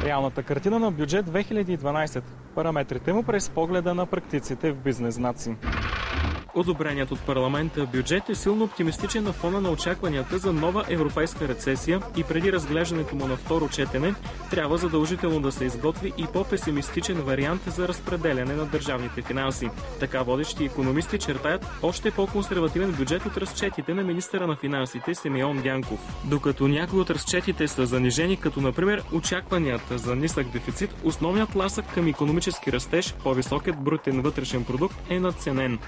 Реалната картина на бюджет 2012. Параметрите му през погледа на практиците в бизнес знаци. Одобреният от парламента бюджет е силно оптимистичен на фона на очакванията за нова европейска рецесия и преди разглеждането му на второ четене трябва задължително да се изготви и по-песимистичен вариант за разпределяне на държавните финанси. Така водещи икономисти чертаят още по-консервативен бюджет от разчетите на министъра на финансите Симеон Дянков. Докато някои от разчетите са занижени, като например очакванията за нисък дефицит, основният тласък към икономически растеж, по-високият брутен вътрешен продукт е надценен.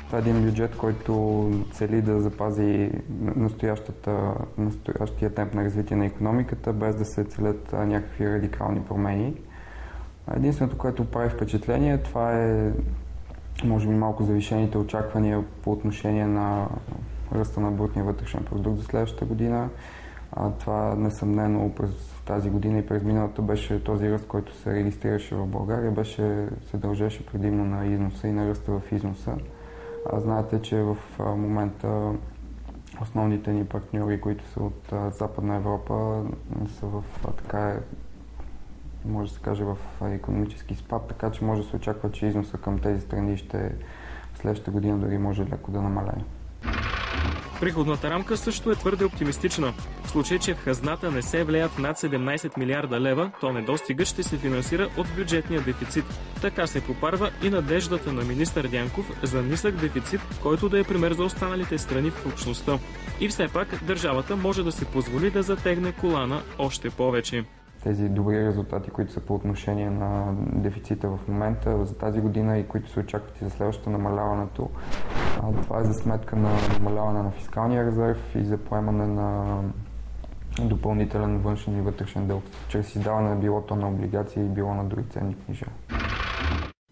Бюджет, който цели да запази настоящия темп на развитие на икономиката, без да се целят някакви радикални промени. Единственото, което прави впечатление, това е може би малко завишените очаквания по отношение на ръста на брутния вътрешен продукт за следващата година. Това несъмнено през тази година и през миналата беше този ръст, който се регистрираше в България, се дължеше предимно на износа и на ръста в износа. Знаете, че в момента основните ни партньори, които са от Западна Европа, са в може да се каже в икономически спад, така че може да се очаква, че износа към тези страни ще в следващата година дори може леко да намалее. Приходната рамка също е твърде оптимистична. В случай, че в хазната не се влеят над 17 милиарда лева, то недостигът ще се финансира от бюджетния дефицит. Така се попарва и надеждата на министър Дянков за нисък дефицит, който да е пример за останалите страни в общността. И все пак държавата може да се позволи да затегне колана още повече. Тези добри резултати, които са по отношение на дефицита в момента за тази година и които се очакват и за следващото намаляването, това е за сметка на намаляване на фискалния резерв и за поемане на допълнителен външен и вътрешен дълг, чрез издаване било то на облигации и било на други ценни книжа.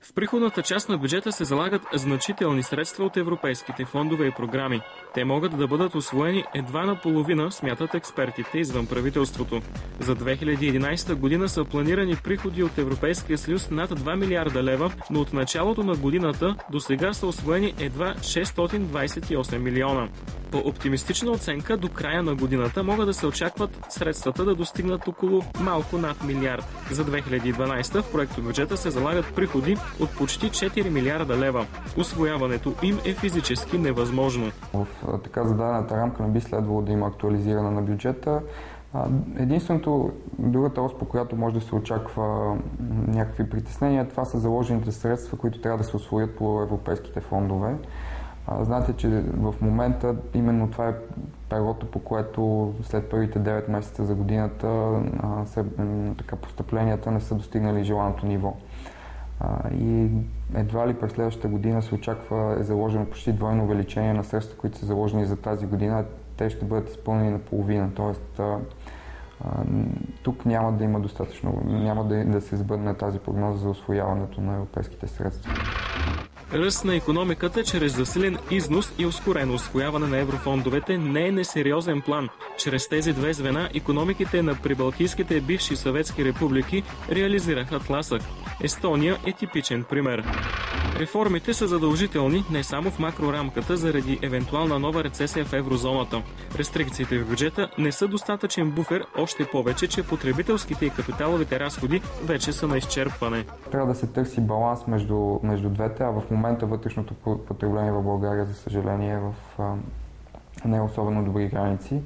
В приходната част на бюджета се залагат значителни средства от европейските фондове и програми. Те могат да бъдат усвоени едва наполовина, смятат експертите извън правителството. За 2011 година са планирани приходи от Европейския съюз над 2 милиарда лева, но от началото на годината до сега са усвоени едва 628 милиона. По оптимистична оценка, до края на годината могат да се очакват средствата да достигнат около малко над милиард. За 2012 в проектобюджета се залагат приходи от почти 4 милиарда лева. Усвояването им е физически невъзможно. В така зададената рамка не би следвало да има актуализиране на бюджета. Единственото, другата ос, по която може да се очаква някакви притеснения, това са заложените средства, които трябва да се усвоят по европейските фондове. Знаете, че в момента именно това е перлото, по което след първите 9 месеца за годината постъпленията не са достигнали желаното ниво. И едва ли през следващата година се очаква е заложено почти двойно увеличение на средства, които са заложени за тази година. Те ще бъдат изпълнени наполовина, т.е. тук няма да има достатъчно, няма да се сбъдне тази прогноза за усвояването на европейските средства. Ръст на икономиката чрез засилен износ и ускорено усвояване на еврофондовете не е несериозен план. Чрез тези две звена икономиките на прибалтийските бивши съветски републики реализираха тласък. Естония е типичен пример. Реформите са задължителни не само в макрорамката заради евентуална нова рецесия в еврозоната. Рестрикциите в бюджета не са достатъчен буфер, още повече, че потребителските и капиталовите разходи вече са на изчерпване. Трябва да се търси баланс между двете, а в момента вътрешното потребление в България, за съжаление, не е особено добри граници.